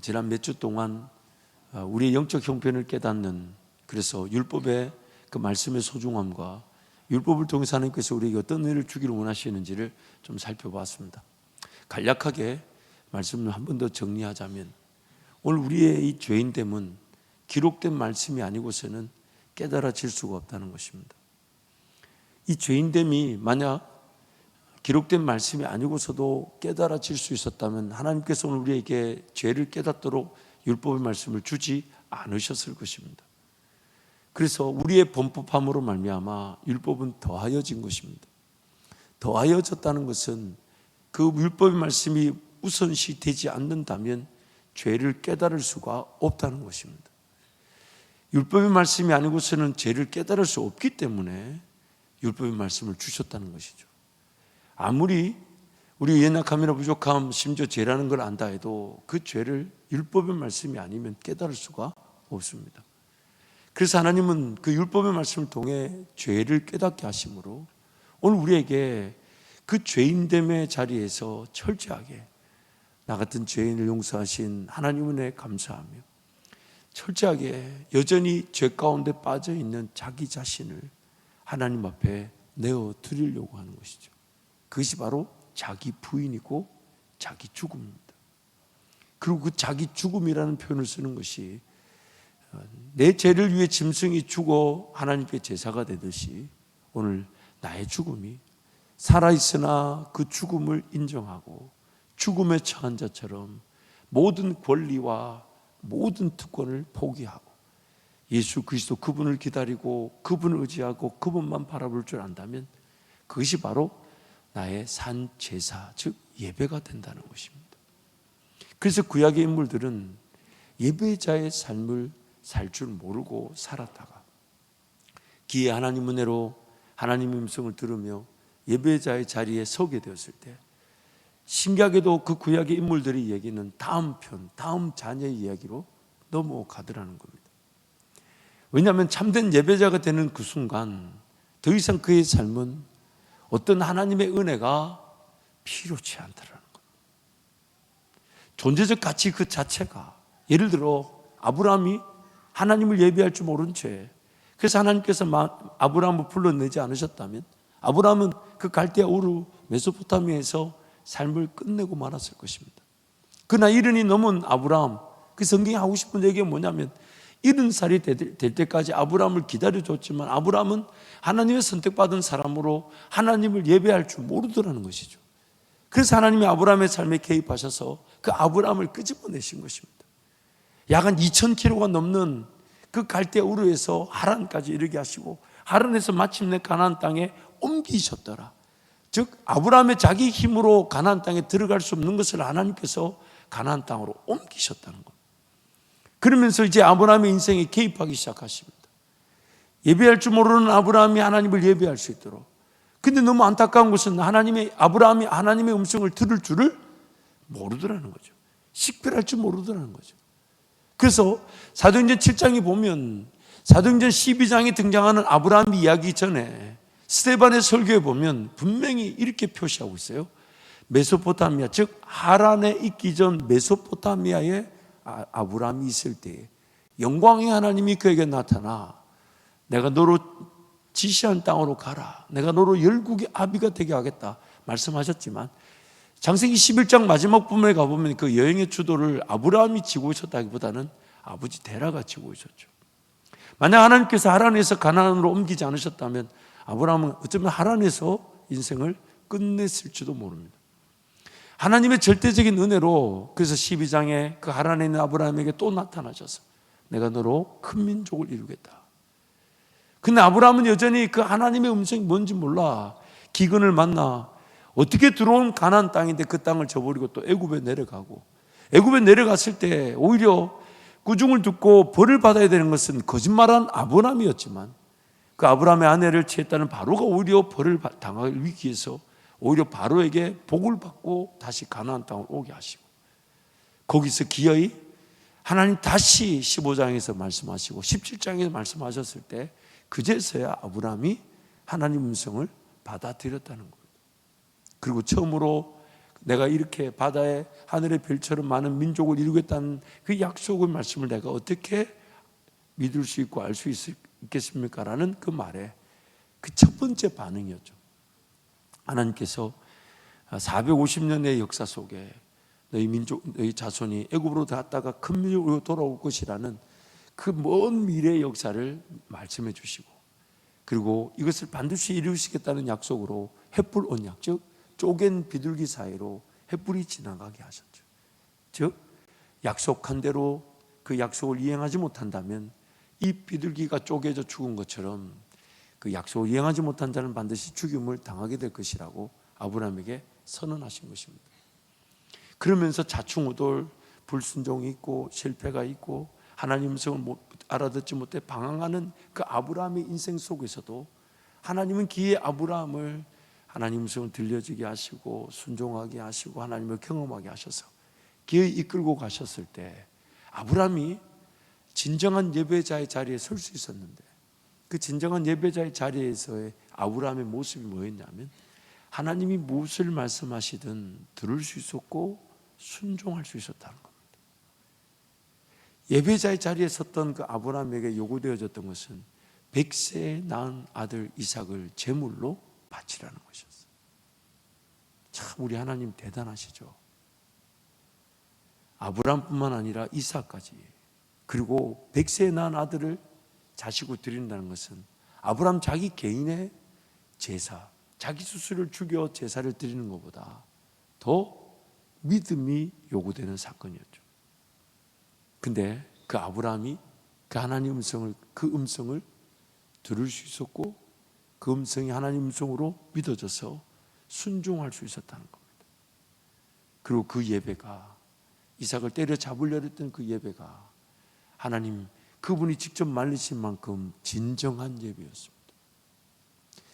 지난 몇 주 동안 우리의 영적 형편을 깨닫는, 그래서 율법의 그 말씀의 소중함과 율법을 통해서 하나님께서 우리에게 어떤 은혜를 주기를 원하시는지를 좀 살펴봤습니다. 간략하게 말씀을 한 번 더 정리하자면, 오늘 우리의 이 죄인됨은 기록된 말씀이 아니고서는 깨달아질 수가 없다는 것입니다. 이 죄인됨이 만약 기록된 말씀이 아니고서도 깨달아질 수 있었다면 하나님께서 오늘 우리에게 죄를 깨닫도록 율법의 말씀을 주지 않으셨을 것입니다. 그래서 우리의 범법함으로 말미암아 율법은 더하여진 것입니다. 더하여졌다는 것은 그 율법의 말씀이 우선시 되지 않는다면 죄를 깨달을 수가 없다는 것입니다. 율법의 말씀이 아니고서는 죄를 깨달을 수 없기 때문에 율법의 말씀을 주셨다는 것이죠. 아무리 우리 연약함이나 부족함, 심지어 죄라는 걸 안다 해도 그 죄를 율법의 말씀이 아니면 깨달을 수가 없습니다. 그래서 하나님은 그 율법의 말씀을 통해 죄를 깨닫게 하심으로 오늘 우리에게 그 죄인됨의 자리에서 철저하게 나 같은 죄인을 용서하신 하나님 은혜에 감사하며 철저하게 여전히 죄 가운데 빠져있는 자기 자신을 하나님 앞에 내어드리려고 하는 것이죠. 그것이 바로 자기 부인이고 자기 죽음입니다. 그리고 그 자기 죽음이라는 표현을 쓰는 것이 내 죄를 위해 짐승이 죽어 하나님께 제사가 되듯이 오늘 나의 죽음이 살아있으나 그 죽음을 인정하고 죽음에 처한 자처럼 모든 권리와 모든 특권을 포기하고 예수 그리스도 그분을 기다리고 그분을 의지하고 그분만 바라볼 줄 안다면 그것이 바로 나의 산 제사, 즉 예배가 된다는 것입니다. 그래서 구약의 인물들은 예배자의 삶을 살 줄 모르고 살았다가 기에 하나님 은혜로 하나님의 음성을 들으며 예배자의 자리에 서게 되었을 때 신기하게도 그 구약의 인물들의 얘기는 다음 편, 다음 자녀의 이야기로 넘어가더라는 겁니다. 왜냐하면 참된 예배자가 되는 그 순간 더 이상 그의 삶은 어떤 하나님의 은혜가 필요치 않더라는 겁니다. 존재적 가치 그 자체가, 예를 들어 아브라함이 하나님을 예배할 줄 모른 채, 그래서 하나님께서 아브라함을 불러내지 않으셨다면 아브라함은 그 갈대아 우르 메소포타미아에서 삶을 끝내고 말았을 것입니다. 그러나 70이 넘은 아브라함, 그 성경이 하고 싶은 얘기가 뭐냐면 70살이 될 때까지 아브라함을 기다려줬지만 아브라함은 하나님의 선택받은 사람으로 하나님을 예배할 줄 모르더라는 것이죠. 그래서 하나님이 아브라함의 삶에 개입하셔서 그 아브라함을 끄집어내신 것입니다. 약 한 2000km가 넘는 그 갈대아 우르에서 하란까지 이르게 하시고 하란에서 마침내 가나안 땅에 옮기셨더라. 즉 아브라함의 자기 힘으로 가나안 땅에 들어갈 수 없는 것을 하나님께서 가나안 땅으로 옮기셨다는 것. 그러면서 이제 아브라함의 인생에 개입하기 시작하십니다. 예배할 줄 모르는 아브라함이 하나님을 예배할 수 있도록. 근데 너무 안타까운 것은 아브라함이 하나님의 음성을 들을 줄을 모르더라는 거죠. 식별할 줄 모르더라는 거죠. 그래서 사도행전 7장에 보면 사도행전 12장에 등장하는 아브라함 이야기 전에 스데반의 설교에 보면 분명히 이렇게 표시하고 있어요. 메소포타미아, 즉 하란에 있기 전 메소포타미아에 아브라함이 있을 때에 영광의 하나님이 그에게 나타나 내가 너로 지시한 땅으로 가라, 내가 너로 열국의 아비가 되게 하겠다 말씀하셨지만 창세기 11장 마지막 부분에 가보면 그 여행의 주도를 아브라함이 지고 있었다기보다는 아버지 데라가 지고 있었죠. 만약 하나님께서 하란에서 가나안으로 옮기지 않으셨다면 아브라함은 어쩌면 하란에서 인생을 끝냈을지도 모릅니다. 하나님의 절대적인 은혜로 그래서 12장에 그 하란에 있는 아브라함에게 또 나타나셔서 내가 너로 큰 민족을 이루겠다. 근데 아브라함은 여전히 그 하나님의 음성이 뭔지 몰라 기근을 만나 어떻게 들어온 가나안 땅인데 그 땅을 저버리고 또 애굽에 내려가고, 애굽에 내려갔을 때 오히려 꾸중을 듣고 벌을 받아야 되는 것은 거짓말한 아브라함이었지만 그 아브라함의 아내를 취했다는 바로가 오히려 벌을 당하기 위해서 오히려 바로에게 복을 받고 다시 가나안 땅을 오게 하시고, 거기서 기어이 하나님 다시 15장에서 말씀하시고 17장에서 말씀하셨을 때 그제서야 아브라함이 하나님 음성을 받아들였다는 겁니다. 그리고 처음으로 내가 이렇게 바다에 하늘의 별처럼 많은 민족을 이루겠다는 그 약속의 말씀을 내가 어떻게 믿을 수 있고 알 수 있겠습니까? 라는 그 말에 그 첫 번째 반응이었죠. 하나님께서 450년의 역사 속에 너희 민족, 너희 자손이 애굽으로 갔다가 큰 민족으로 돌아올 것이라는 그 먼 미래의 역사를 말씀해 주시고, 그리고 이것을 반드시 이루시겠다는 약속으로 횃불 언약, 즉 쪼갠 비둘기 사이로 횃불이 지나가게 하셨죠. 즉 약속한 대로 그 약속을 이행하지 못한다면 이 비둘기가 쪼개져 죽은 것처럼 그 약속을 이행하지 못한 자는 반드시 죽임을 당하게 될 것이라고 아브라함에게 선언하신 것입니다. 그러면서 자충우돌, 불순종이 있고 실패가 있고 하나님 음성을 알아듣지 못해 방황하는 그 아브라함의 인생 속에서도 하나님은 기의 아브라함을 하나님 음성을 들려주게 하시고 순종하게 하시고 하나님을 경험하게 하셔서 기어이 이끌고 가셨을 때 아브라함이 진정한 예배자의 자리에 설 수 있었는데, 그 진정한 예배자의 자리에서의 아브라함의 모습이 뭐였냐면 하나님이 무엇을 말씀하시든 들을 수 있었고 순종할 수 있었다는 겁니다. 예배자의 자리에 섰던 그 아브라함에게 요구되어졌던 것은 100세에 낳은 아들 이삭을 제물로 바치라는 것이었어요. 참 우리 하나님 대단하시죠. 아브라함뿐만 아니라 이삭까지, 그리고 100세에 낳은 아들을 자식으로 드린다는 것은 아브라함 자기 개인의 제사, 자기 스스로를 죽여 제사를 드리는 것보다 더 믿음이 요구되는 사건이었죠. 근데 그 아브라함이 그 하나님 음성을, 그 음성을 들을 수 있었고 그 음성이 하나님 음성으로 믿어져서 순종할 수 있었다는 겁니다. 그리고 그 예배가, 이삭을 때려 잡으려 했던 그 예배가 하나님 그분이 직접 말리신 만큼 진정한 예배였습니다.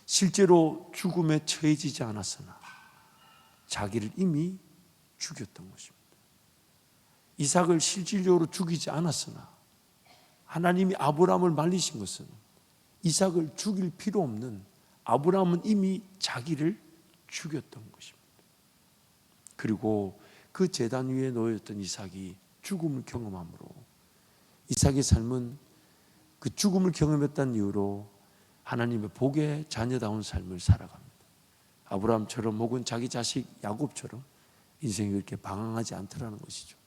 실제로 죽음에 처해지지 않았으나 자기를 이미 죽였던 것입니다. 이삭을 실질적으로 죽이지 않았으나 하나님이 아브라함을 말리신 것은 이삭을 죽일 필요 없는, 아브라함은 이미 자기를 죽였던 것입니다. 그리고 그 제단 위에 놓였던 이삭이 죽음을 경험함으로 이삭의 삶은 그 죽음을 경험했다는 이유로 하나님의 복의 자녀다운 삶을 살아갑니다. 아브라함처럼 혹은 자기 자식 야곱처럼 인생이 그렇게 방황하지 않더라는 것이죠.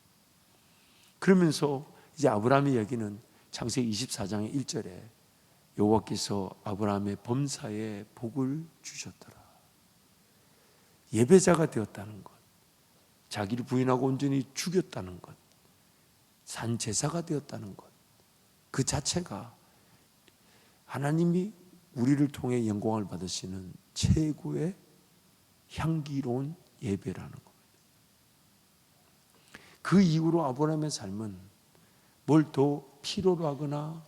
그러면서 이제 아브라함의 이야기는 창세기 24장의 1절에 여호와께서 아브라함의 범사에 복을 주셨더라. 예배자가 되었다는 것, 자기를 부인하고 온전히 죽였다는 것, 산제사가 되었다는 것, 그 자체가 하나님이 우리를 통해 영광을 받으시는 최고의 향기로운 예배라는 겁니다. 그 이후로 아브라함의 삶은 뭘 더 필요로 하거나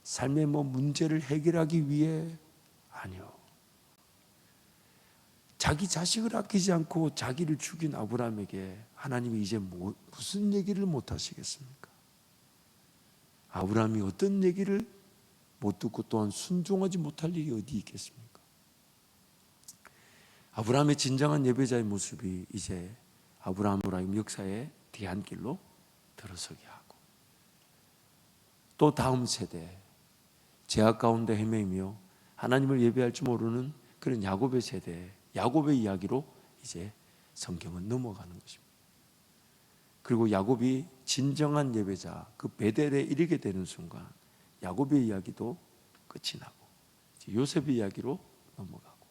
삶의 문제를 해결하기 위해, 아니요, 자기 자식을 아끼지 않고 자기를 죽인 아브라함에게 하나님이 이제 무슨 얘기를 못 하시겠습니까? 아브라함이 어떤 얘기를 못 듣고 또한 순종하지 못할 일이 어디 있겠습니까? 아브라함의 진정한 예배자의 모습이 이제 아브라함으로 하여금 역사의 뒤안길로 들어서게 하고, 또 다음 세대 죄악 가운데 헤매이며 하나님을 예배할 줄 모르는 그런 야곱의 세대, 야곱의 이야기로 이제 성경은 넘어가는 것입니다. 그리고 야곱이 진정한 예배자 그 베델에 이르게 되는 순간 야곱의 이야기도 끝이 나고 이제 요셉의 이야기로 넘어가고,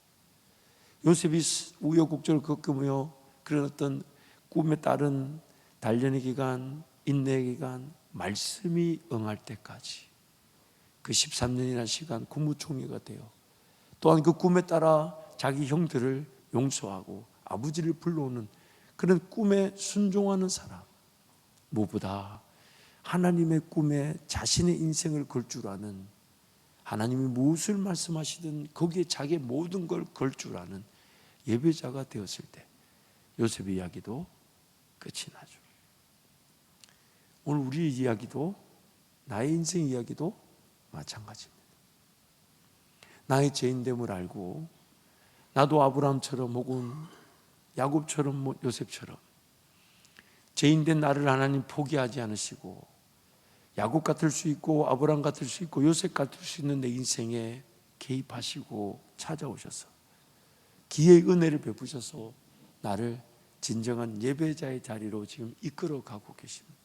요셉이 우여곡절을 겪으며 그런 어떤 꿈에 따른 단련의 기간, 인내의 기간, 말씀이 응할 때까지 그 13년이라는 시간 국무총리가 되어 또한 그 꿈에 따라 자기 형들을 용서하고 아버지를 불러오는 그런 꿈에 순종하는 사람, 무엇보다 하나님의 꿈에 자신의 인생을 걸 줄 아는, 하나님이 무엇을 말씀하시든 거기에 자기의 모든 걸 걸 줄 아는 예배자가 되었을 때 요셉의 이야기도 끝이 나죠. 오늘 우리의 이야기도, 나의 인생 이야기도 마찬가지입니다. 나의 죄인됨을 알고 나도 아브라함처럼 혹은 야곱처럼 요셉처럼 죄인된 나를 하나님 포기하지 않으시고 야곱 같을 수 있고 아브라함 같을 수 있고 요셉 같을 수 있는 내 인생에 개입하시고 찾아오셔서 기회의 은혜를 베푸셔서 나를 진정한 예배자의 자리로 지금 이끌어 가고 계십니다.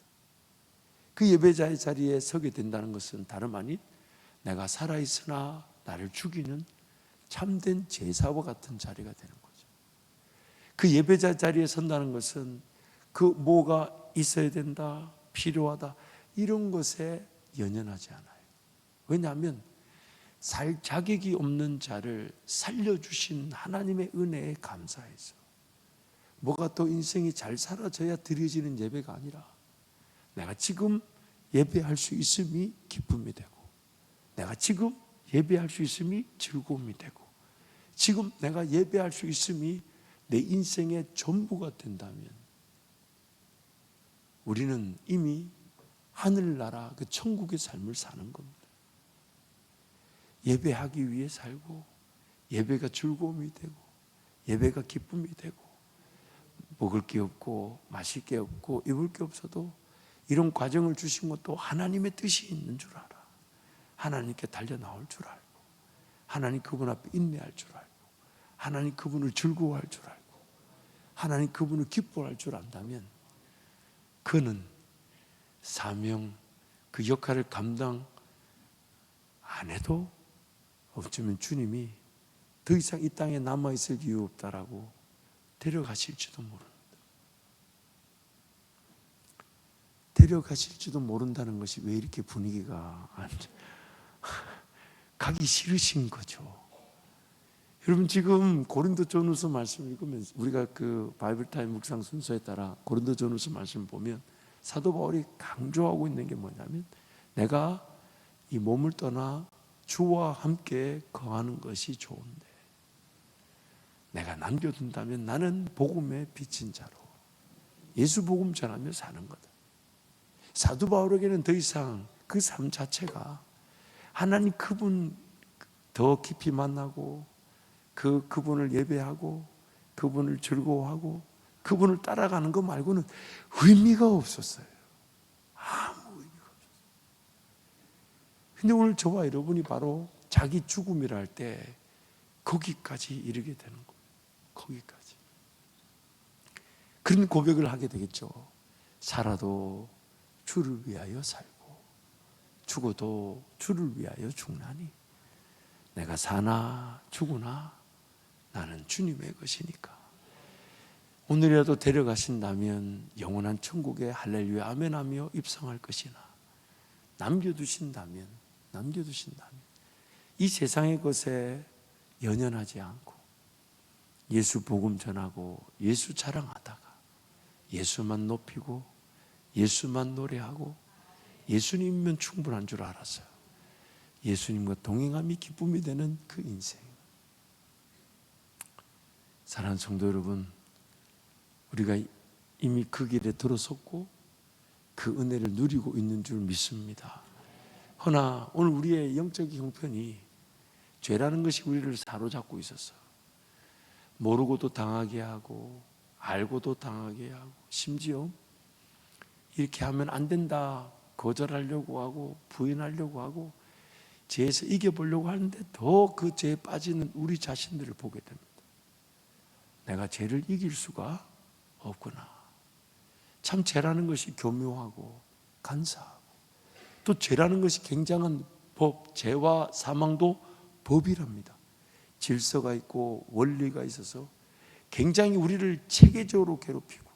그 예배자의 자리에 서게 된다는 것은 다름 아닌 내가 살아있으나 나를 죽이는 참된 제사와 같은 자리가 되는 거죠. 그 예배자 자리에 선다는 것은 그 뭐가 있어야 된다, 필요하다 이런 것에 연연하지 않아요. 왜냐하면 살 자격이 없는 자를 살려주신 하나님의 은혜에 감사해서 뭐가 또 인생이 잘 살아져야 드려지는 예배가 아니라 내가 지금 예배할 수 있음이 기쁨이 되고 내가 지금 예배할 수 있음이 즐거움이 되고 지금 내가 예배할 수 있음이 내 인생의 전부가 된다면 우리는 이미 하늘나라 그 천국의 삶을 사는 겁니다. 예배하기 위해 살고 예배가 즐거움이 되고 예배가 기쁨이 되고 먹을 게 없고 마실 게 없고 입을 게 없어도 이런 과정을 주신 것도 하나님의 뜻이 있는 줄 알아. 하나님께 달려 나올 줄 알고 하나님 그분 앞에 인내할 줄 알고 하나님 그분을 즐거워할 줄 알고 하나님 그분을 기뻐할 줄 안다면 그는 사명 그 역할을 감당 안 해도 어쩌면 주님이 더 이상 이 땅에 남아있을 이유 없다라고 데려가실지도 모릅니다. 데려가실지도 모른다는 것이 왜 이렇게 분위기가 가기 싫으신 거죠. 여러분 지금 고린도전후서 말씀 읽으면서 우리가 그 바이블타임 묵상 순서에 따라 고린도전후서 말씀 보면 사도 바울이 강조하고 있는 게 뭐냐면 내가 이 몸을 떠나 주와 함께 거하는 것이 좋은데 내가 남겨둔다면 나는 복음의 빛인 자로 예수 복음 전하며 사는 거다. 사도 바울에게는 더 이상 그 삶 자체가 하나님 그분 더 깊이 만나고 그분을 예배하고 그분을 즐거워하고 그분을 따라가는 것 말고는 의미가 없었어요. 아무 의미가 없었어요. 근데 오늘 저와 여러분이 바로 자기 죽음이라 할 때 거기까지 이르게 되는 거예요. 거기까지. 그런 고백을 하게 되겠죠. 살아도 주를 위하여 살고 죽어도 주를 위하여 죽나니 내가 사나 죽으나 나는 주님의 것이니까. 오늘이라도 데려가신다면 영원한 천국에 할렐루야 아멘하며 입성할 것이나 남겨두신다면 이 세상의 것에 연연하지 않고 예수 복음 전하고 예수 자랑하다가 예수만 높이고 예수만 노래하고 예수님이면 충분한 줄 알았어요. 예수님과 동행함이 기쁨이 되는 그 인생. 사랑하는 성도 여러분, 우리가 이미 그 길에 들어섰고 그 은혜를 누리고 있는 줄 믿습니다. 허나 오늘 우리의 영적 형편이 죄라는 것이 우리를 사로잡고 있었어. 모르고도 당하게 하고 알고도 당하게 하고 심지어 이렇게 하면 안 된다 거절하려고 하고 부인하려고 하고 죄에서 이겨보려고 하는데 더 그 죄에 빠지는 우리 자신들을 보게 됩니다. 내가 죄를 이길 수가 없구나. 참 죄라는 것이 교묘하고 간사하고 또 죄라는 것이 굉장한 법, 죄와 사망도 법이랍니다. 질서가 있고 원리가 있어서 굉장히 우리를 체계적으로 괴롭히고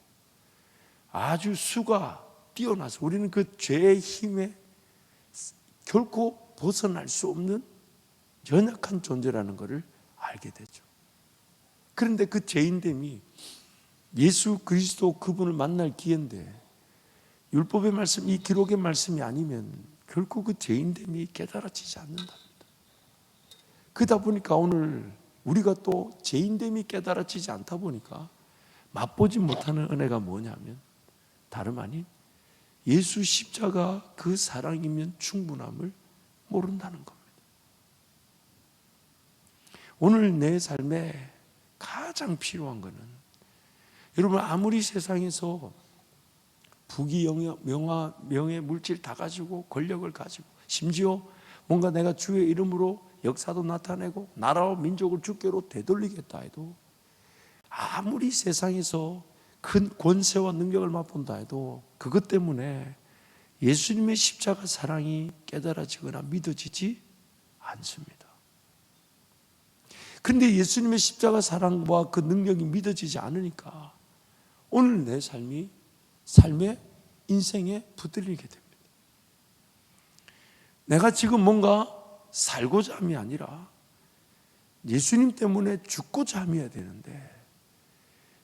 아주 수가 뛰어나서 우리는 그 죄의 힘에 결코 벗어날 수 없는 연약한 존재라는 것을 알게 되죠. 그런데 그 죄인됨이 예수 그리스도 그분을 만날 기회인데 율법의 말씀, 이 기록의 말씀이 아니면 결코 그 죄인됨이 깨달아지지 않는답니다. 그러다 보니까 오늘 우리가 또 죄인됨이 깨달아지지 않다 보니까 맛보지 못하는 은혜가 뭐냐면 다름 아닌 예수 십자가 그 사랑이면 충분함을 모른다는 겁니다. 오늘 내 삶에 가장 필요한 것은 여러분, 아무리 세상에서 부귀, 명화, 명예, 물질 다 가지고 권력을 가지고 심지어 뭔가 내가 주의 이름으로 역사도 나타내고 나라와 민족을 주께로 되돌리겠다 해도, 아무리 세상에서 큰 권세와 능력을 맛본다 해도 그것 때문에 예수님의 십자가 사랑이 깨달아지거나 믿어지지 않습니다. 그런데 예수님의 십자가 사랑과 그 능력이 믿어지지 않으니까 오늘 내 삶의 인생에 붙들리게 됩니다. 내가 지금 뭔가 살고자 함이 아니라 예수님 때문에 죽고자 함이어야 되는데,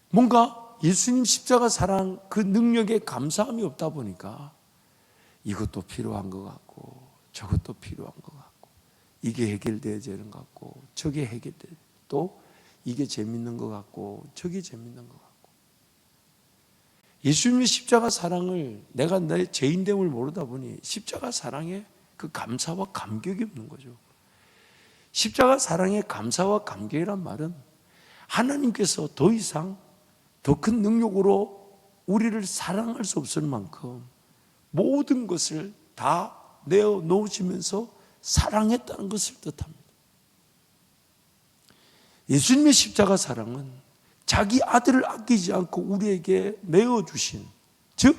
뭔가 예수님 십자가 사랑 그 능력에 감사함이 없다 보니까 이것도 필요한 것 같고 저것도 필요한 것 같고 이게 해결돼야 되는 것 같고 저게 해결돼, 또 이게 재밌는 것 같고 저게 재밌는 것 같고, 예수님의 십자가 사랑을 내가 내 죄인됨을 모르다 보니 십자가 사랑에 그 감사와 감격이 없는 거죠. 십자가 사랑의 감사와 감격이란 말은 하나님께서 더 이상 더 큰 능력으로 우리를 사랑할 수 없을 만큼 모든 것을 다 내어 놓으시면서 사랑했다는 것을 뜻합니다. 예수님의 십자가 사랑은 자기 아들을 아끼지 않고 우리에게 내어주신, 즉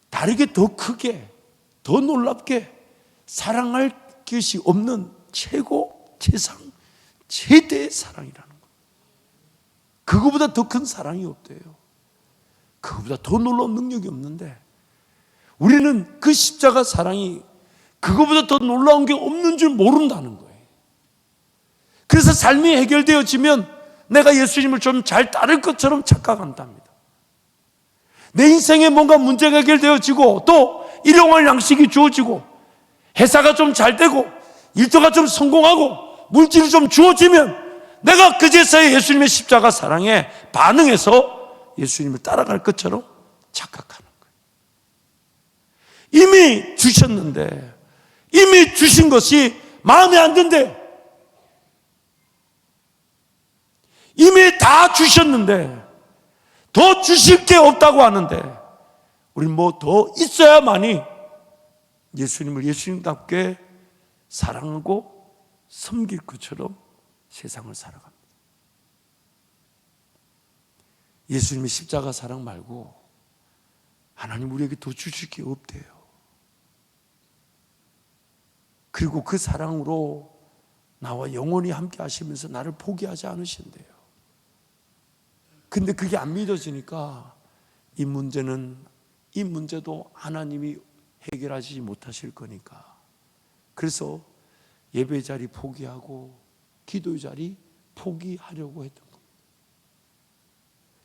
다르게 더 크게 더 놀랍게 사랑할 것이 없는 최고 최상 최대의 사랑이라는 거예요. 그거보다 더 큰 사랑이 없대요. 그거보다 더 놀라운 능력이 없는데 우리는 그 십자가 사랑이 그거보다 더 놀라운 게 없는 줄 모른다는 거예요. 그래서 삶이 해결되어지면 내가 예수님을 좀 잘 따를 것처럼 착각한답니다. 내 인생에 뭔가 문제가 해결되어지고 또 일용할 양식이 주어지고 회사가 좀 잘 되고 일터가 좀 성공하고 물질이 좀 주어지면 내가 그제서야 예수님의 십자가 사랑에 반응해서 예수님을 따라갈 것처럼 착각하는 거예요. 이미 주셨는데, 이미 주신 것이 마음에 안 든대요. 이미 다 주셨는데 더 주실 게 없다고 하는데 우리는 뭐 더 있어야만이 예수님을 예수님답게 사랑하고 섬길 것처럼 세상을 살아갑니다. 예수님의 십자가 사랑 말고 하나님 우리에게 더 주실 게 없대요. 그리고 그 사랑으로 나와 영원히 함께 하시면서 나를 포기하지 않으신대요. 근데 그게 안 믿어지니까 이 문제도 하나님이 해결하지 못하실 거니까, 그래서 예배 자리 포기하고 기도의 자리 포기하려고 했던 겁니다.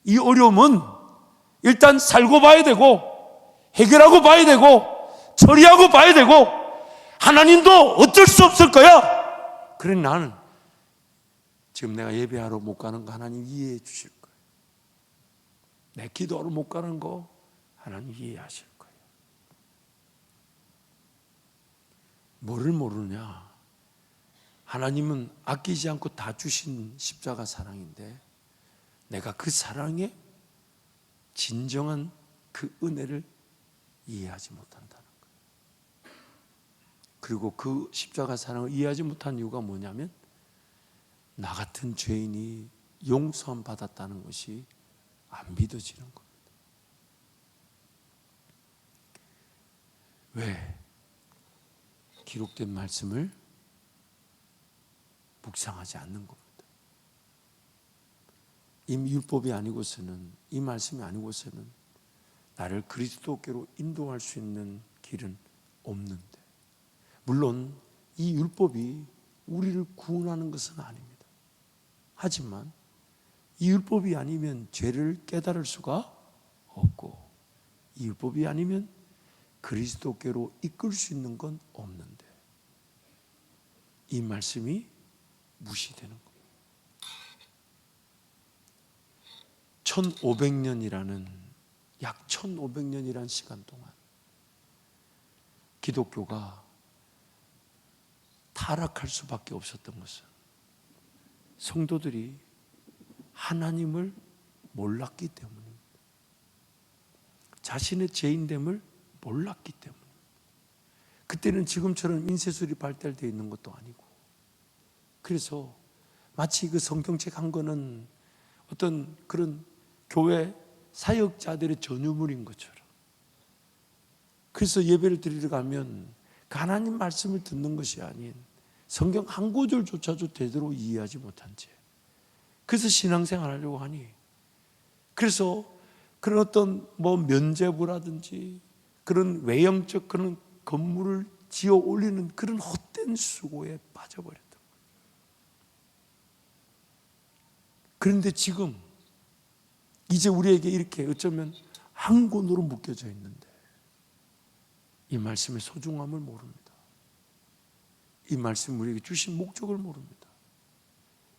이 어려움은 일단 살고 봐야 되고 해결하고 봐야 되고 처리하고 봐야 되고 하나님도 어쩔 수 없을 거야. 그래, 나는 지금 내가 예배하러 못 가는 거 하나님 이해해 주실 거예요. 내 기도하러 못 가는 거 하나님 이해하실 거예요. 뭐를 모르냐? 하나님은 아끼지 않고 다 주신 십자가 사랑인데 내가 그 사랑의 진정한 그 은혜를 이해하지 못한다는 거예요. 그리고 그 십자가 사랑을 이해하지 못한 이유가 뭐냐면 나 같은 죄인이 용서함 받았다는 것이 안 믿어지는 겁니다. 왜? 기록된 말씀을 묵상하지 않는 겁니다. 이 율법이 아니고서는, 이 말씀이 아니고서는 나를 그리스도께로 인도할 수 있는 길은 없는데, 물론 이 율법이 우리를 구원하는 것은 아닙니다. 하지만 이 율법이 아니면 죄를 깨달을 수가 없고, 이 율법이 아니면 그리스도께로 이끌 수 있는 건 없는데 이 말씀이 무시되는 겁니다. 1500년이라는 약 1500년이라는 시간 동안 기독교가 타락할 수밖에 없었던 것은 성도들이 하나님을 몰랐기 때문입니다. 자신의 죄인됨을 몰랐기 때문입니다. 그때는 지금처럼 인쇄술이 발달되어 있는 것도 아니고, 그래서 마치 그 성경책 한 권은 어떤 그런 교회 사역자들의 전유물인 것처럼, 그래서 예배를 드리러 가면 그 하나님 말씀을 듣는 것이 아닌 성경 한 구절조차도 제대로 이해하지 못한 채, 그래서 신앙생활 하려고 하니, 그래서 그런 어떤 면죄부라든지 그런 외형적 그런 건물을 지어 올리는 그런 헛된 수고에 빠져버렸던 거예요. 그런데 지금 이제 우리에게 이렇게 어쩌면 한 권으로 묶여져 있는데 이 말씀의 소중함을 모릅니다. 이 말씀 우리에게 주신 목적을 모릅니다.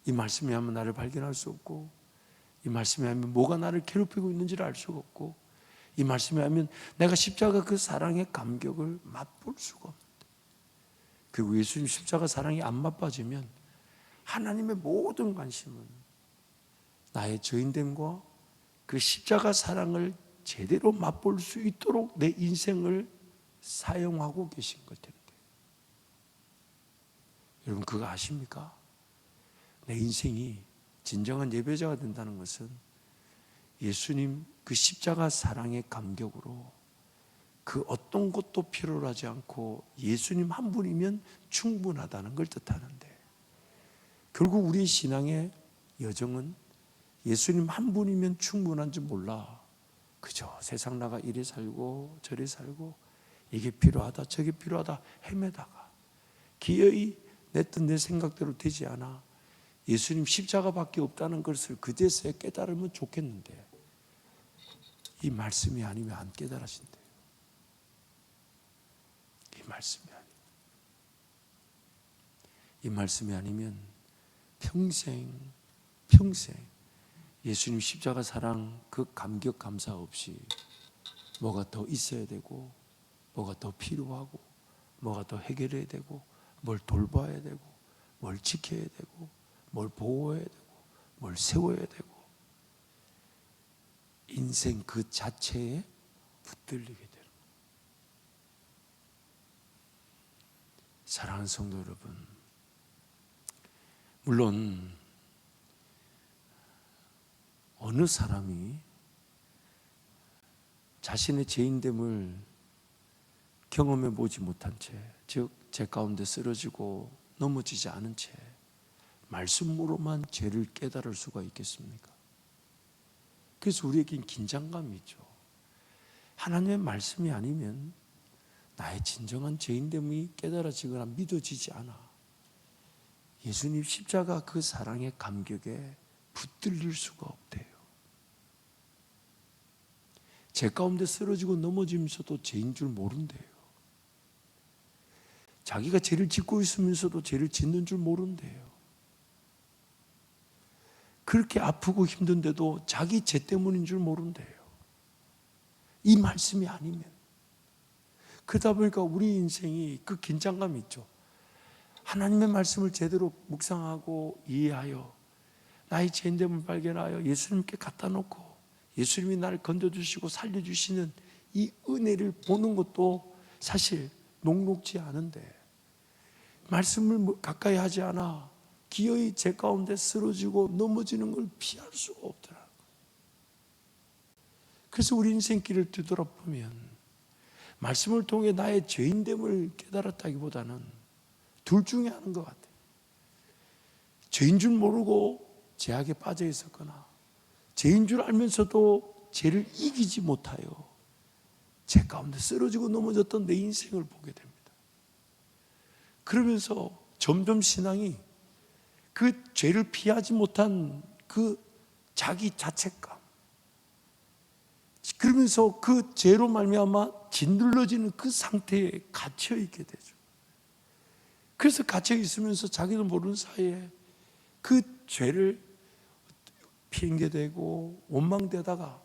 이 말씀에 하면 나를 발견할 수 없고, 이 말씀에 하면 뭐가 나를 괴롭히고 있는지를 알 수가 없고, 이 말씀에 하면 내가 십자가 그 사랑의 감격을 맛볼 수가 없는데, 그리고 예수님 십자가 사랑이 안 맛봐지면 하나님의 모든 관심은 나의 죄인됨과 그 십자가 사랑을 제대로 맛볼 수 있도록 내 인생을 사용하고 계신 것 텐데, 여러분 그거 아십니까? 내 인생이 진정한 예배자가 된다는 것은 예수님 그 십자가 사랑의 감격으로 그 어떤 것도 필요로 하지 않고 예수님 한 분이면 충분하다는 걸 뜻하는데, 결국 우리의 신앙의 여정은 예수님 한 분이면 충분한 줄 몰라 그저 세상 나가 이리 살고 저리 살고 이게 필요하다 저게 필요하다 헤매다가 기어이 내 뜻 내 생각대로 되지 않아 예수님 십자가밖에 없다는 것을 그제서야 깨달으면 좋겠는데, 이 말씀이 아니면 안 깨달으신대요. 이 말씀이 아니면 평생 예수님 십자가 사랑 그 감격 감사 없이 뭐가 더 있어야 되고, 뭐가 더 필요하고, 뭐가 더 해결해야 되고, 뭘 돌봐야 되고, 뭘 지켜야 되고, 뭘 보호해야 되고, 뭘 세워야 되고, 인생 그 자체에 붙들리게 되는 거예요. 사랑하는 성도 여러분, 물론 어느 사람이 자신의 죄인됨을 경험해 보지 못한 채, 즉 죄 가운데 쓰러지고 넘어지지 않은 채 말씀으로만 죄를 깨달을 수가 있겠습니까? 그래서 우리에겐 긴장감이 있죠. 하나님의 말씀이 아니면 나의 진정한 죄인됨이 깨달아지거나 믿어지지 않아. 예수님 십자가 그 사랑의 감격에 붙들릴 수가 없대요. 죄 가운데 쓰러지고 넘어지면서도 죄인 줄 모른대요. 자기가 죄를 짓고 있으면서도 죄를 짓는 줄 모른대요. 그렇게 아프고 힘든데도 자기 죄 때문인 줄 모른대요. 이 말씀이 아니면. 그러다 보니까 우리 인생이 그 긴장감이 있죠. 하나님의 말씀을 제대로 묵상하고 이해하여 나의 죄인됨을 발견하여 예수님께 갖다 놓고 예수님이 나를 건져주시고 살려주시는 이 은혜를 보는 것도 사실 녹록지 않은데, 말씀을 가까이 하지 않아 기어이 죄 가운데 쓰러지고 넘어지는 걸 피할 수가 없더라고요. 그래서 우리 인생길을 뒤돌아보면 말씀을 통해 나의 죄인됨을 깨달았다기보다는 둘 중에 하는 것 같아요. 죄인 줄 모르고 죄악에 빠져 있었거나, 죄인 줄 알면서도 죄를 이기지 못하여 죄 가운데 쓰러지고 넘어졌던 내 인생을 보게 됩니다. 그러면서 점점 신앙이 그 죄를 피하지 못한 그 자기 자책감, 그러면서 그 죄로 말미암아 짓눌러지는 그 상태에 갇혀 있게 되죠. 그래서 갇혀 있으면서 자기도 모르는 사이에 그 죄를 핑계대고 원망되다가,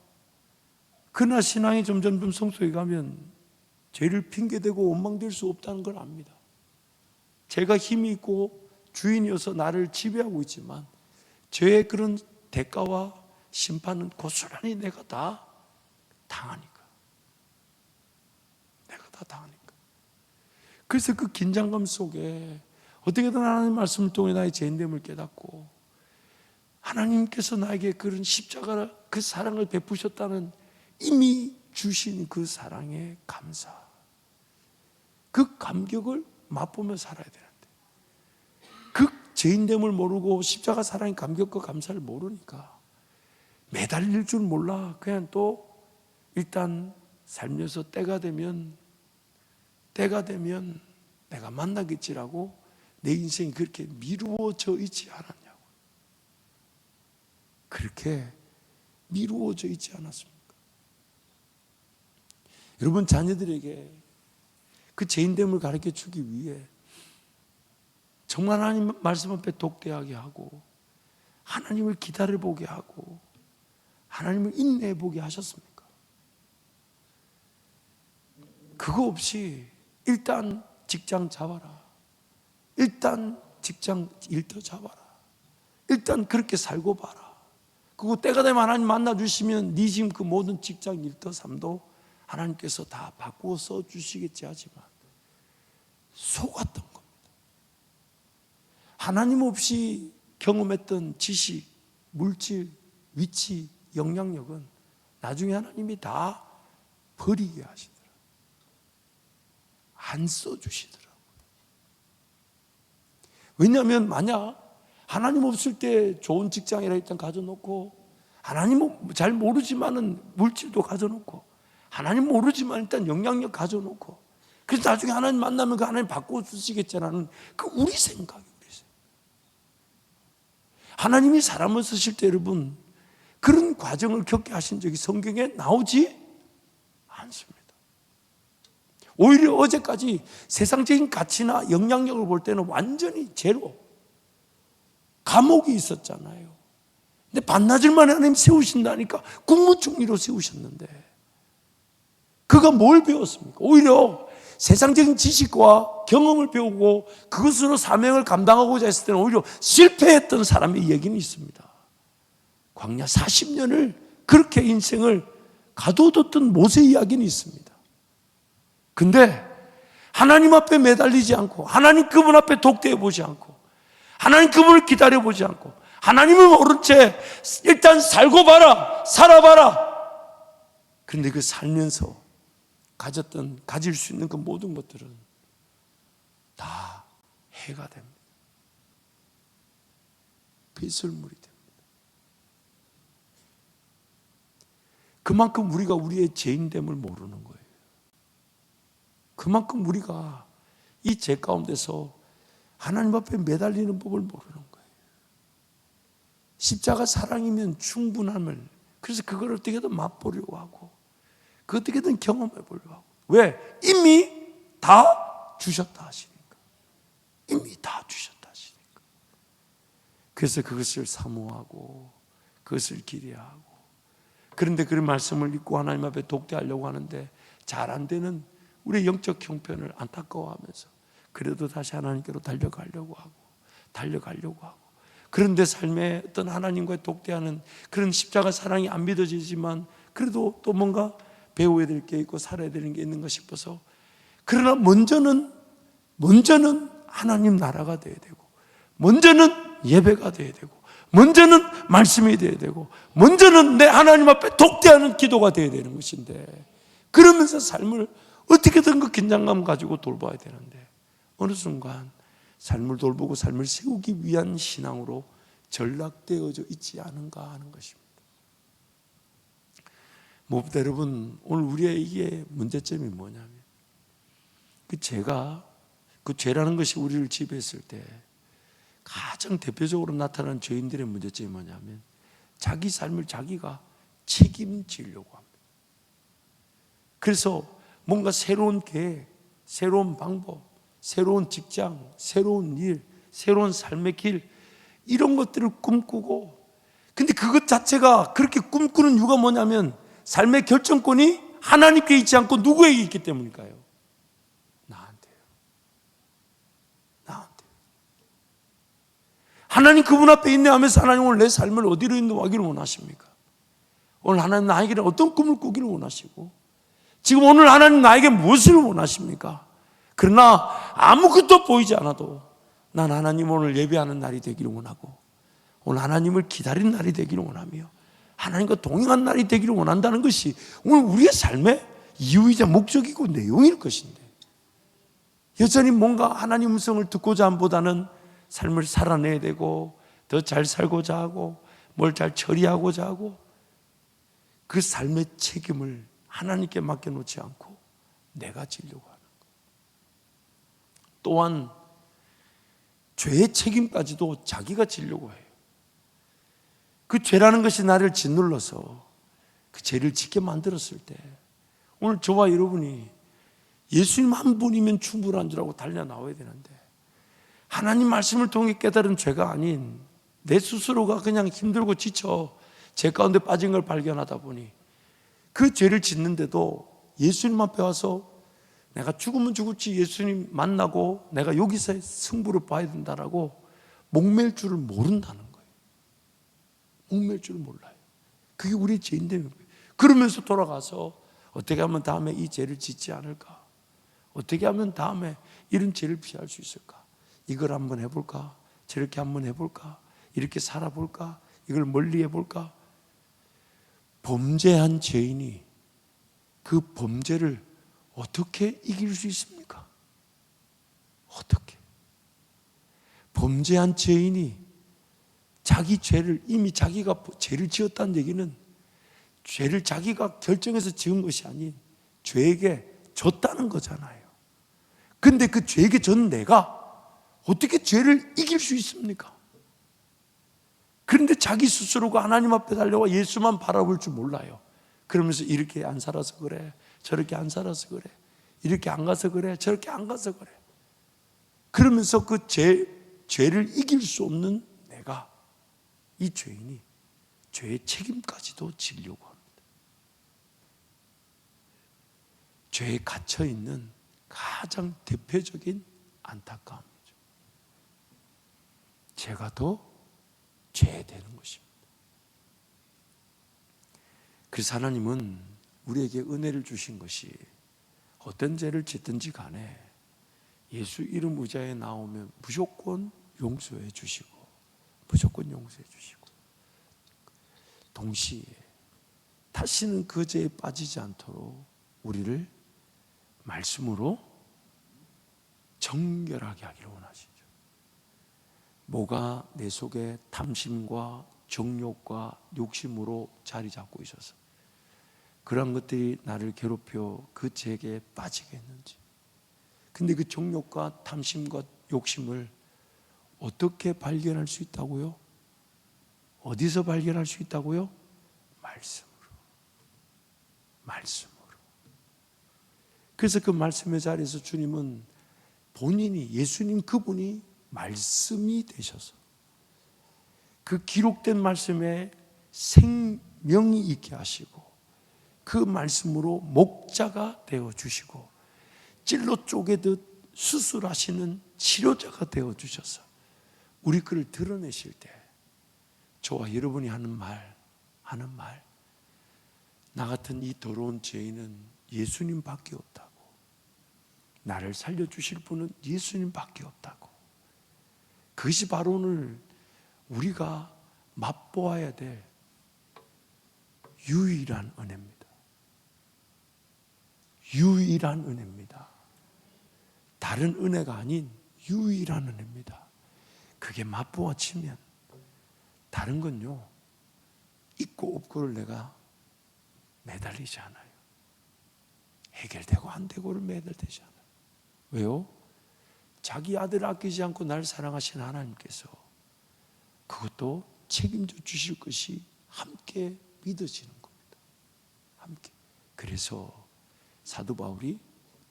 그러나 신앙이 점점 성숙해 가면 죄를 핑계대고 원망될 수 없다는 걸 압니다. 죄가 힘이 있고 주인이어서 나를 지배하고 있지만 죄의 그런 대가와 심판은 고스란히 내가 다 당하니까. 내가 다 당하니까. 그래서 그 긴장감 속에 어떻게든 하나님 말씀을 통해 나의 죄인됨을 깨닫고 하나님께서 나에게 그런 십자가 그 사랑을 베푸셨다는 이미 주신 그 사랑에 감사, 그 감격을 맛보며 살아야 되는데 그 죄인됨을 모르고 십자가 사랑의 감격과 감사를 모르니까 매달릴 줄 몰라. 그냥 또 일단 살면서 때가 되면 내가 만나겠지라고 내 인생이 그렇게 미루어져 있지 않았냐고. 그렇게 미루어져 있지 않았습니까? 여러분, 자녀들에게 그 죄인됨을 가르쳐 주기 위해 정말 하나님 말씀 앞에 독대하게 하고 하나님을 기다려보게 하고 하나님을 인내해보게 하셨습니까? 그거 없이 일단 직장 잡아라, 일단 직장 일터 잡아라, 일단 그렇게 살고 봐라. 그리고 때가 되면 하나님 만나주시면 네 지금 그 모든 직장 일터 삶도 하나님께서 다 바꾸어 써주시겠지 하지만 속았던 겁니다. 하나님 없이 경험했던 지식, 물질, 위치, 영향력은 나중에 하나님이 다 버리게 하시더라고요. 안 써주시더라고요. 왜냐하면 만약 하나님 없을 때 좋은 직장이라 일단 가져놓고 하나님 잘 모르지만은 물질도 가져놓고 하나님 모르지만 일단 영향력 가져놓고 그래서 나중에 하나님 만나면 그 하나님 바꿔 주시겠잖아는 그 우리 생각이에요. 하나님이 사람을 쓰실 때 여러분 그런 과정을 겪게 하신 적이 성경에 나오지 않습니다. 오히려 어제까지 세상적인 가치나 영향력을 볼 때는 완전히 제로, 감옥이 있었잖아요. 근데 반나절 만에 하나님 세우신다니까 국무총리로 세우셨는데 그가 뭘 배웠습니까? 오히려 세상적인 지식과 경험을 배우고 그것으로 사명을 감당하고자 했을 때는 오히려 실패했던 사람의 이야기는 있습니다. 광야 40년을 그렇게 인생을 가둬뒀던 모세 이야기는 있습니다. 근데 하나님 앞에 매달리지 않고 하나님 그분 앞에 독대해 보지 않고 하나님 그분을 기다려 보지 않고 하나님을 모른 채 일단 살고 봐라, 살아봐라. 그런데 그 살면서 가질 수 있는 그 모든 것들은 다 해가 됩니다. 배설물이 됩니다. 그만큼 우리가 우리의 죄인됨을 모르는 거예요. 그만큼 우리가 이 죄 가운데서 하나님 앞에 매달리는 법을 모르는 거예요. 십자가 사랑이면 충분함을, 그래서 그걸 어떻게든 맛보려고 하고 그 어떻게든 경험해 보려고 하고. 왜? 이미 다 주셨다 하시니까. 이미 다 주셨다 하시니까. 그래서 그것을 사모하고 그것을 기대하고. 그런데 그 말씀을 읽고 하나님 앞에 독대하려고 하는데 잘 안 되는 우리의 영적 형편을 안타까워하면서 그래도 다시 하나님께로 달려가려고 하고 그런데 삶에 어떤 하나님과의 독대하는 그런 십자가 사랑이 안 믿어지지만 그래도 또 뭔가 배워야 될 게 있고 살아야 되는 게 있는가 싶어서 그러나 먼저는 하나님 나라가 돼야 되고 먼저는 예배가 돼야 되고 먼저는 말씀이 돼야 되고 먼저는 내 하나님 앞에 독대하는 기도가 돼야 되는 것인데 그러면서 삶을 어떻게든 그 긴장감 가지고 돌봐야 되는데 어느 순간 삶을 돌보고 삶을 세우기 위한 신앙으로 전락되어져 있지 않은가 하는 것입니다. 무엇보다 여러분 오늘 우리의 이게 문제점이 뭐냐면 그 죄라는 것이 우리를 지배했을 때 가장 대표적으로 나타나는 죄인들의 문제점이 뭐냐면 자기 삶을 자기가 책임지려고 합니다. 그래서 뭔가 새로운 계획, 새로운 방법, 새로운 직장, 새로운 일, 새로운 삶의 길 이런 것들을 꿈꾸고 근데 그것 자체가 그렇게 꿈꾸는 이유가 뭐냐면 삶의 결정권이 하나님께 있지 않고 누구에게 있기 때문일까요? 나한테요. 하나님 그분 앞에 인내하면서 하나님 오늘 내 삶을 어디로 인도하기를 원하십니까? 오늘 하나님 나에게 어떤 꿈을 꾸기를 원하시고, 지금 오늘 하나님 나에게 무엇을 원하십니까? 그러나 아무것도 보이지 않아도 난 하나님 오늘 예배하는 날이 되기를 원하고, 오늘 하나님을 기다리는 날이 되기를 원하며, 하나님과 동행한 날이 되기를 원한다는 것이 오늘 우리의 삶의 이유이자 목적이고 내용일 것인데, 여전히 뭔가 하나님 음성을 듣고자 함보다는 삶을 살아내야 되고 더 잘 살고자 하고 뭘 잘 처리하고자 하고, 그 삶의 책임을 하나님께 맡겨놓지 않고 내가 지려고 하는 것. 또한 죄의 책임까지도 자기가 지려고 해요. 그 죄라는 것이 나를 짓눌러서 그 죄를 짓게 만들었을 때, 오늘 저와 여러분이 예수님 한 분이면 충분한 줄 알고 달려 나와야 되는데, 하나님 말씀을 통해 깨달은 죄가 아닌 내 스스로가 그냥 힘들고 지쳐 죄 가운데 빠진 걸 발견하다 보니 그 죄를 짓는데도 예수님 앞에 와서 내가 죽으면 죽을지 예수님 만나고 내가 여기서 승부를 봐야 된다라고 목맬 줄을 모른다는 거예요. 목맬 줄을 몰라요. 그게 우리의 죄인됨인 거예요. 그러면서 돌아가서 어떻게 하면 다음에 이 죄를 짓지 않을까? 어떻게 하면 다음에 이런 죄를 피할 수 있을까? 이걸 한번 해볼까? 저렇게 한번 해볼까? 이렇게 살아볼까? 이걸 멀리 해볼까? 범죄한 죄인이 그 범죄를 어떻게 이길 수 있습니까? 어떻게? 범죄한 죄인이 자기 죄를, 이미 자기가 죄를 지었다는 얘기는 죄를 자기가 결정해서 지은 것이 아닌 죄에게 졌다는 거잖아요. 근데 그 죄에게 전 내가 어떻게 죄를 이길 수 있습니까? 그런데 자기 스스로가 하나님 앞에 달려와 예수만 바라볼 줄 몰라요. 그러면서 이렇게 안 살아서 그래, 저렇게 안 살아서 그래, 이렇게 안 가서 그래, 저렇게 안 가서 그래. 그러면서 그 죄를 이길 수 없는 내가, 이 죄인이 죄의 책임까지도 지려고 합니다. 죄에 갇혀있는 가장 대표적인 안타까움이죠. 죄가 더 죄되는 것입니다. 그래서 하나님은 우리에게 은혜를 주신 것이 어떤 죄를 짓든지 간에 예수 이름 의자에 나오면 무조건 용서해 주시고, 무조건 용서해 주시고, 동시에 다시는 그 죄에 빠지지 않도록 우리를 말씀으로 정결하게 하기를 원하시죠. 뭐가 내 속에 탐심과 정욕과 욕심으로 자리 잡고 있어서 그런 것들이 나를 괴롭혀 그 죄에 빠지게 했는지, 근데 그 정욕과 탐심과 욕심을 어떻게 발견할 수 있다고요? 어디서 발견할 수 있다고요? 말씀으로. 그래서 그 말씀의 자리에서 주님은 본인이, 예수님 그분이 말씀이 되셔서 그 기록된 말씀에 생명이 있게 하시고, 그 말씀으로 목자가 되어주시고, 찔러 쪼개듯 수술하시는 치료자가 되어주셔서 우리 그를 드러내실 때 저와 여러분이 하는 말, 나 같은 이 더러운 죄인은 예수님밖에 없다고, 나를 살려주실 분은 예수님밖에 없다고, 그것이 바로 오늘 우리가 맛보아야 될 유일한 은혜입니다. 유일한 은혜입니다. 다른 은혜가 아닌 유일한 은혜입니다. 그게 맛보아지면 다른 건요, 있고 없고를 내가 매달리지 않아요. 해결되고 안 되고를 매달리지 않아요. 왜요? 자기 아들을 아끼지 않고 날 사랑하신 하나님께서 그것도 책임져 주실 것이 함께 믿어지는 겁니다. 함께. 그래서 사도 바울이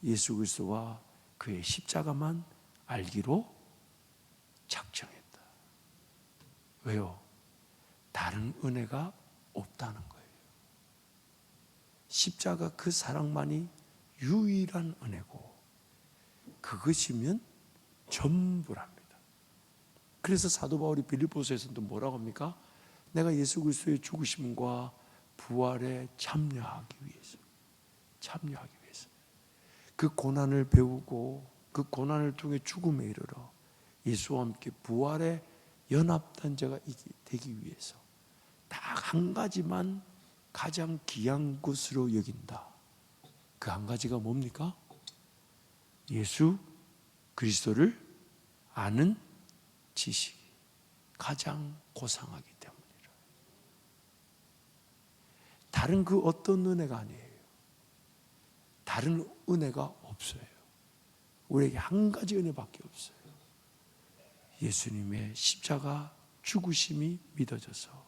예수 그리스도와 그의 십자가만 알기로 작정했다. 왜요? 다른 은혜가 없다는 거예요. 십자가 그 사랑만이 유일한 은혜고, 그것이면 전부랍니다. 그래서 사도 바울이 빌립보서에서도 뭐라고 합니까? 내가 예수 그리스도의 죽으심과 부활에 참여하기 위해서, 그 고난을 배우고 그 고난을 통해 죽음에 이르러 예수와 함께 부활에 연합된 자가 되기 위해서 딱 한 가지만 가장 귀한 것으로 여긴다. 그 한 가지가 뭡니까? 예수 그리스도를 아는 지식이 가장 고상하기 때문이라. 다른 그 어떤 은혜가 아니에요. 다른 은혜가 없어요. 우리에게 한 가지 은혜밖에 없어요. 예수님의 십자가 죽으심이 믿어져서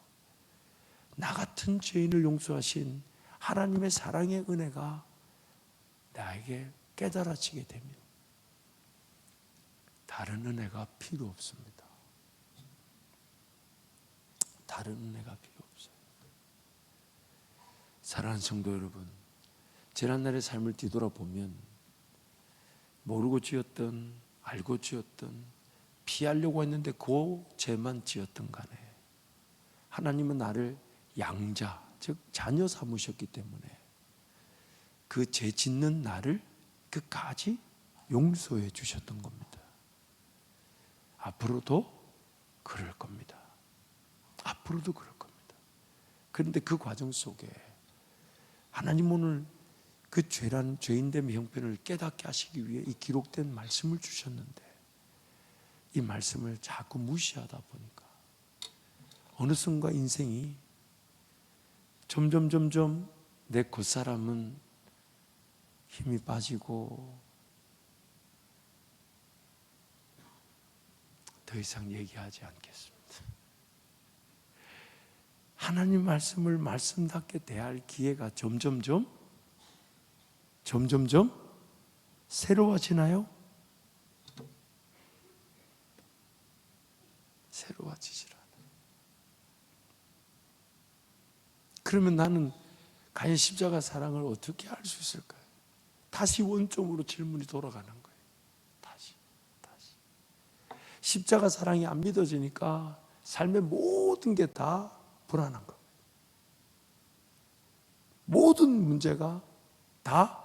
나 같은 죄인을 용서하신 하나님의 사랑의 은혜가 나에게 깨달아지게 되면 다른 은혜가 필요 없습니다. 다른 은혜가 필요 없어요. 사랑하는 성도 여러분, 지난날의 삶을 뒤돌아보면 모르고 지었던, 알고 지었던, 피하려고 했는데 그 죄만 지었던 간에 하나님은 나를 양자, 즉 자녀 삼으셨기 때문에 그 죄 짓는 나를 끝까지 용서해 주셨던 겁니다. 앞으로도 그럴 겁니다. 앞으로도 그럴 겁니다. 그런데 그 과정 속에 하나님 오늘 그 죄인됨의 형편을 깨닫게 하시기 위해 이 기록된 말씀을 주셨는데 이 말씀을 자꾸 무시하다 보니까 어느 순간 인생이 점점 내 겉사람은 힘이 빠지고 더 이상 얘기하지 않겠습니다. 하나님 말씀을 말씀답게 대할 기회가 점점점 새로워지나요? 새로워지질 않아요. 그러면 나는 과연 십자가 사랑을 어떻게 알 수 있을까요? 다시 원점으로 질문이 돌아가는 거예요. 다시. 십자가 사랑이 안 믿어지니까 삶의 모든 게 다 불안한 겁니다. 모든 문제가 다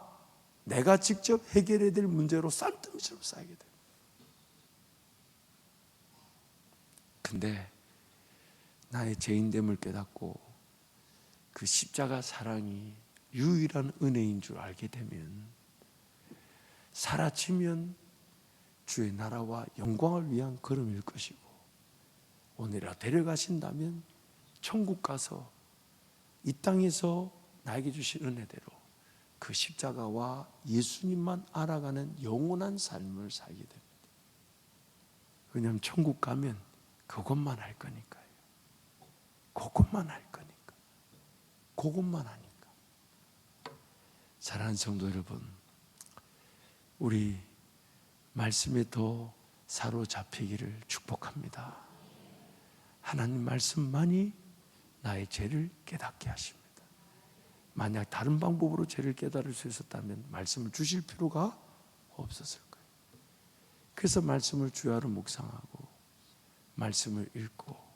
내가 직접 해결해야 될 문제로 쌀뜨미처럼 쌓이게 돼요. 근데 나의 죄인됨을 깨닫고 그 십자가 사랑이 유일한 은혜인 줄 알게 되면 사라지면 주의 나라와 영광을 위한 걸음일 것이고 오늘이라 데려가신다면 천국 가서 이 땅에서 나에게 주신 은혜대로 그 십자가와 예수님만 알아가는 영원한 삶을 살게 됩니다. 왜냐하면 천국 가면 그것만 할 거니까요. 그것만 할 거니까. 그것만 하니까. 사랑하는 성도 여러분, 우리 말씀에 더 사로잡히기를 축복합니다. 하나님 말씀만이 나의 죄를 깨닫게 하십니다. 만약 다른 방법으로 죄를 깨달을 수 있었다면 말씀을 주실 필요가 없었을 거예요. 그래서 말씀을 주야로 묵상하고 말씀을 읽고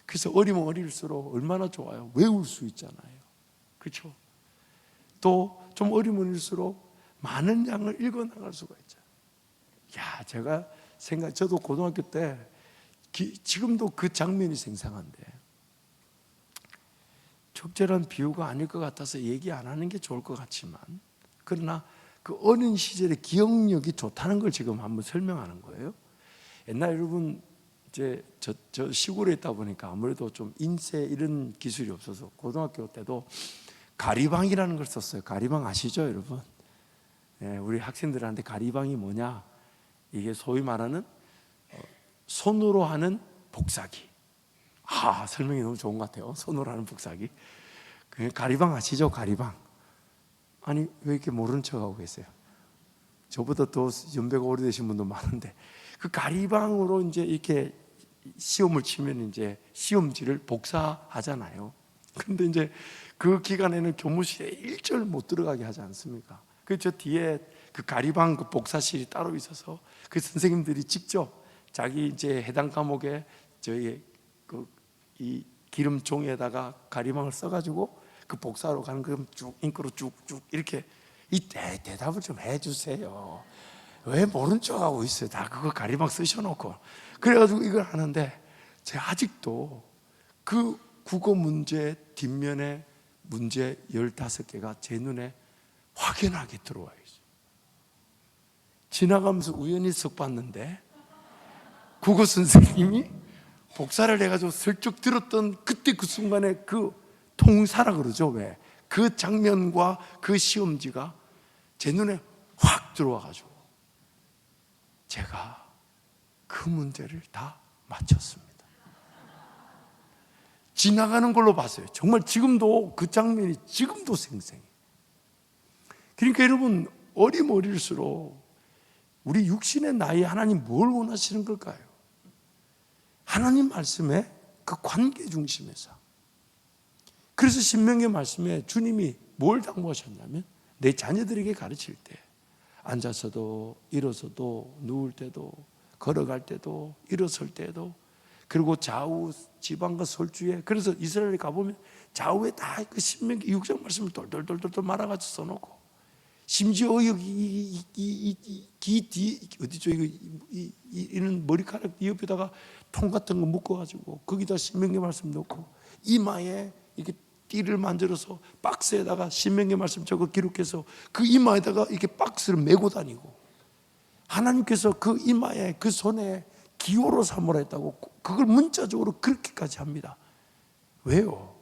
그래서 어리면 어릴수록 얼마나 좋아요. 외울 수 있잖아요. 그렇죠? 또 좀 어리면 어릴수록 많은 양을 읽어나갈 수가 있잖아요. 제가 저도 고등학교 때 지금도 그 장면이 생생한데 적절한 비유가 아닐 것 같아서 얘기 안 하는 게 좋을 것 같지만 그러나 그 어린 시절의 기억력이 좋다는 걸 지금 한번 설명하는 거예요. 옛날 여러분 이제 저 시골에 있다 보니까 아무래도 좀 인쇄 이런 기술이 없어서 고등학교 때도 가리방이라는 걸 썼어요. 가리방 아시죠, 여러분? 우리 학생들한테 가리방이 뭐냐? 이게 소위 말하는 손으로 하는 복사기. 설명이 너무 좋은 것 같아요. 손으로 하는 복사기. 가리방 아시죠? 가리방. 아니 왜 이렇게 모르는 척하고 계세요? 저보다 더 연배가 오래되신 분도 많은데 그 가리방으로 이제 이렇게 시험을 치면 이제 시험지를 복사하잖아요. 근데 이제 그 기간에는 교무실에 일절 못 들어가게 하지 않습니까? 저 뒤에 그 가리방 그 복사실이 따로 있어서 그 선생님들이 직접 자기 이제 해당 과목에 저희 이 기름종에다가 가리방을 써가지고 그 복사하러 가는 거 쭉 잉크로 쭉쭉 이렇게 이 대답을 좀 해주세요. 왜 모른 척하고 있어요? 다 그거 가리막 쓰셔놓고. 그래가지고 이걸 하는데 제가 아직도 그 국어 문제 뒷면에 문제 15개가 제 눈에 확연하게 들어와 있어요. 지나가면서 우연히 석 봤는데 국어 선생님이 복사를 해가지고 슬쩍 들었던 그때 그 순간에 그 통사라 그러죠. 왜? 그 장면과 그 시험지가 제 눈에 확 들어와가지고 제가 그 문제를 다 맞췄습니다. 지나가는 걸로 봤어요. 정말 지금도 그 장면이 지금도 생생해요. 그러니까 여러분, 어리머리일수록 우리 육신의 나이에 하나님 뭘 원하시는 걸까요? 하나님 말씀에 그 관계 중심에서. 그래서 신명기 말씀에 주님이 뭘 당부하셨냐면 내 자녀들에게 가르칠 때 앉아서도 일어서도 누울 때도 걸어갈 때도 일어설 때도 그리고 좌우 지방과 설주에, 그래서 이스라엘에 가보면 좌우에 다 그 신명기 6장 말씀을 돌돌돌돌 말아가지고 써놓고, 심지어 여기 귀 뒤 어디죠? 이는 머리카락 뒤 옆에다가 통 같은 거 묶어가지고 거기다 신명기 말씀 넣고 이마에 이렇게 띠를 만들어서 박스에다가 신명기 말씀 적어 기록해서 그 이마에다가 이렇게 박스를 메고 다니고, 하나님께서 그 이마에 그 손에 기호로 삼으라 했다고 그걸 문자적으로 그렇게까지 합니다. 왜요?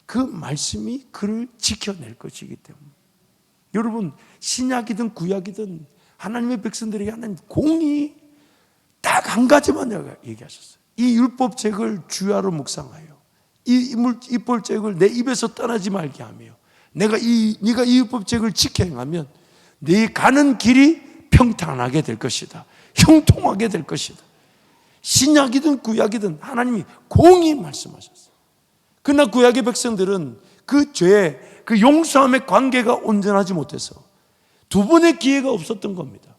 그 말씀이 그를 지켜낼 것이기 때문에. 여러분, 신약이든 구약이든 하나님의 백성들에게 하나님 공이 딱 한 가지만 얘기하셨어요. 이 율법책을 주야로 묵상하여 이 율법책을 내 입에서 떠나지 말게 하며 네가 이 율법책을 지켜 행하면 네 가는 길이 평탄하게 될 것이다. 형통하게 될 것이다. 신약이든 구약이든 하나님이 공히 말씀하셨어요. 그러나 구약의 백성들은 그 죄, 그 용서함의 관계가 온전하지 못해서 두 번의 기회가 없었던 겁니다.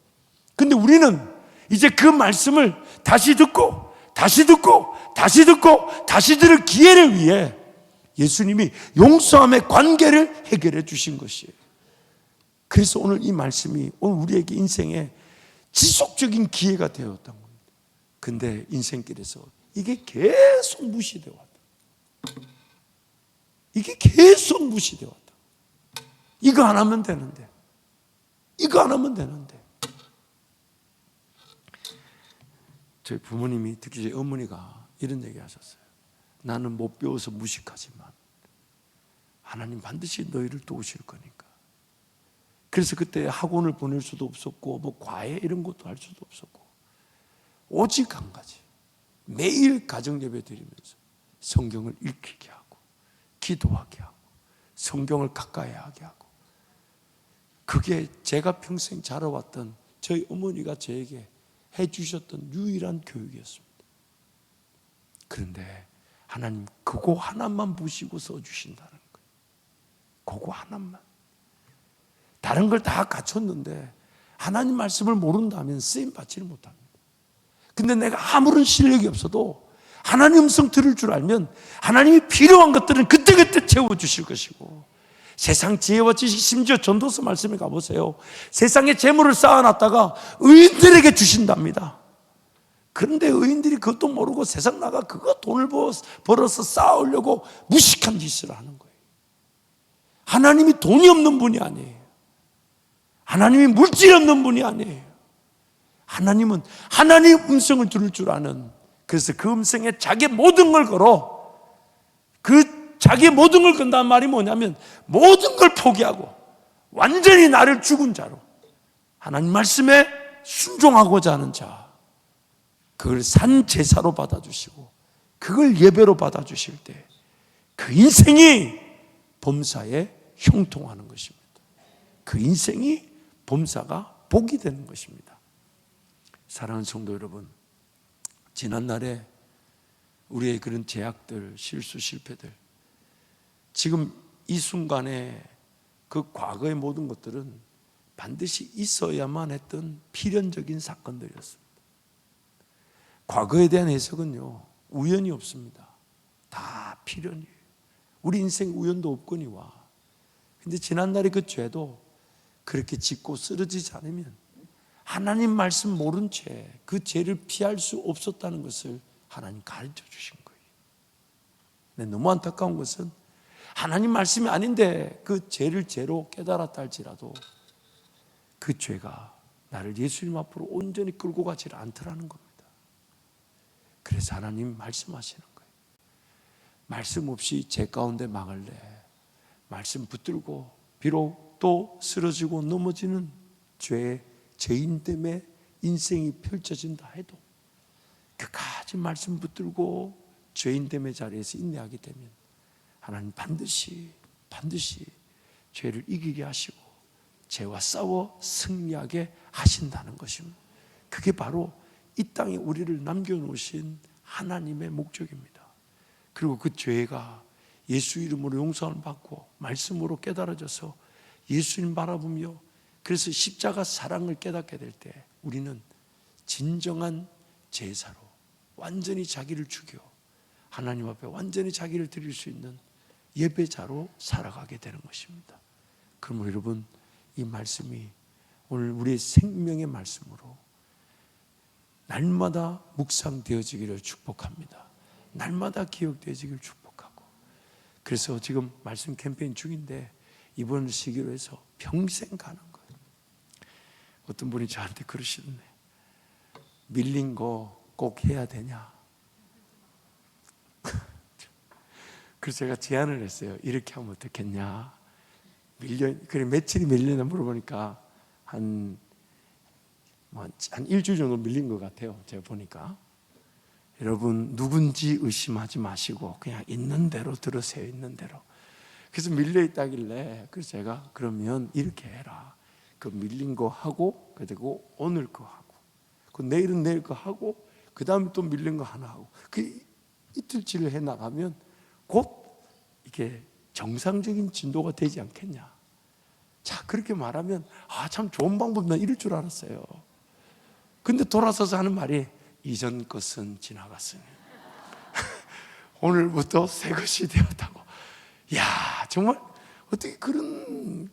근데 우리는 이제 그 말씀을 다시 듣고 다시 듣고 다시 듣고 다시 들을 기회를 위해 예수님이 용서함의 관계를 해결해 주신 것이에요. 그래서 오늘 이 말씀이 오늘 우리에게 인생에 지속적인 기회가 되었던 겁니다. 근데 인생길에서 이게 계속 무시되어 왔다. 이게 계속 무시되어 왔다. 이거 안 하면 되는데, 이거 안 하면 되는데. 저희 부모님이, 특히 저희 어머니가 이런 얘기 하셨어요. 나는 못 배워서 무식하지만 하나님 반드시 너희를 도우실 거니까. 그래서 그때 학원을 보낼 수도 없었고 뭐 과외 이런 것도 할 수도 없었고 오직 한 가지, 매일 가정예배 드리면서 성경을 읽히게 하고 기도하게 하고 성경을 가까이 하게 하고, 그게 제가 평생 자라왔던 저희 어머니가 저에게 해주셨던 유일한 교육이었습니다. 그런데 하나님 그거 하나만 보시고 써주신다는 거예요. 그거 하나만. 다른 걸 다 갖췄는데 하나님 말씀을 모른다면 쓰임받지를 못합니다. 근데 내가 아무런 실력이 없어도 하나님 음성 들을 줄 알면 하나님이 필요한 것들은 그때그때 채워주실 것이고, 세상 지혜와 지식, 심지어 전도서 말씀에 가보세요. 세상에 재물을 쌓아놨다가 의인들에게 주신답니다. 그런데 의인들이 그것도 모르고 세상 나가 그거 돈을 벌어서 쌓으려고 무식한 짓을 하는 거예요. 하나님이 돈이 없는 분이 아니에요. 하나님이 물질이 없는 분이 아니에요. 하나님은 하나님 음성을 들을 줄 아는, 그래서 그 음성에 자기 모든 걸 걸어. 그 자기 모든 걸 건다는 말이 뭐냐면 모든 걸 포기하고 완전히 나를 죽은 자로 하나님 말씀에 순종하고자 하는 자, 그걸 산 제사로 받아주시고 그걸 예배로 받아주실 때 그 인생이 범사에 형통하는 것입니다. 그 인생이 범사가 복이 되는 것입니다. 사랑하는 성도 여러분, 지난날에 우리의 그런 제약들, 실수, 실패들, 지금 이 순간에 그 과거의 모든 것들은 반드시 있어야만 했던 필연적인 사건들이었습니다. 과거에 대한 해석은요, 우연이 없습니다. 다 필연이에요. 우리 인생 우연도 없거니와. 근데 지난날의 그 죄도 그렇게 짓고 쓰러지지 않으면 하나님 말씀 모른 채 그 죄를 피할 수 없었다는 것을 하나님 가르쳐 주신 거예요. 근데 너무 안타까운 것은 하나님 말씀이 아닌데 그 죄를 죄로 깨달았다 할지라도 그 죄가 나를 예수님 앞으로 온전히 끌고 가지 않더라는 겁니다. 그래서 하나님 말씀하시는 거예요. 말씀 없이 죄 가운데 망할래. 말씀 붙들고 비록 또 쓰러지고 넘어지는 죄인 때문에 인생이 펼쳐진다 해도 끝까지 말씀 붙들고 죄인됨의 자리에서 인내하게 되면 하나님 반드시 죄를 이기게 하시고 죄와 싸워 승리하게 하신다는 것입니다. 그게 바로 이 땅에 우리를 남겨놓으신 하나님의 목적입니다. 그리고 그 죄가 예수 이름으로 용서를 받고 말씀으로 깨달아져서 예수님 바라보며 그래서 십자가 사랑을 깨닫게 될 때 우리는 진정한 제사로 완전히 자기를 죽여 하나님 앞에 완전히 자기를 드릴 수 있는 예배자로 살아가게 되는 것입니다. 그럼 여러분, 이 말씀이 오늘 우리의 생명의 말씀으로 날마다 묵상되어지기를 축복합니다. 날마다 기억되어지기를 축복하고, 그래서 지금 말씀 캠페인 중인데 이번 시기로 해서 평생 가는 거예요. 어떤 분이 저한테 그러시던데 밀린 거 꼭 해야 되냐? 그래서 제가 제안을 했어요. 이렇게 하면 어떻겠냐? 그래 며칠이 밀리나 물어보니까 한 일주일 정도 밀린 것 같아요. 제가 보니까. 여러분, 누군지 의심하지 마시고 그냥 있는 대로 들으세요. 있는 대로. 그래서 밀려 있다길래 그래서 제가 그러면 이렇게 해라. 그 밀린 거 하고 그리고 오늘 거 하고 그 내일은 내일 거 하고 그 다음에 또 밀린 거 하나 하고 그 이틀치를 해 나가면 곧 이게 정상적인 진도가 되지 않겠냐. 자, 그렇게 말하면 참 좋은 방법이다 이럴 줄 알았어요. 근데 돌아서서 하는 말이 이전 것은 지나갔으니 오늘부터 새 것이 되었다고. 야, 정말 어떻게 그런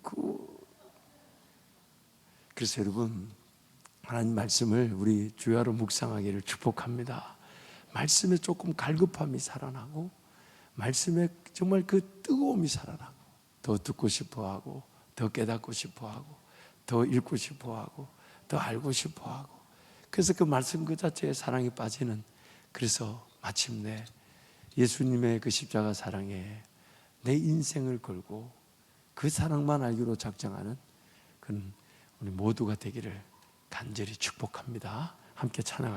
그래서 여러분, 하나님 말씀을 우리 주야로 묵상하기를 축복합니다. 말씀에 조금 갈급함이 살아나고 말씀에 정말 그 뜨거움이 살아나고 더 듣고 싶어하고 더 깨닫고 싶어하고 더 읽고 싶어하고 더 알고 싶어하고, 그래서 그 말씀 그 자체에 사랑이 빠지는, 그래서 마침내 예수님의 그 십자가 사랑에 내 인생을 걸고 그 사랑만 알기로 작정하는 그런 우리 모두가 되기를 간절히 축복합니다. 함께 찬양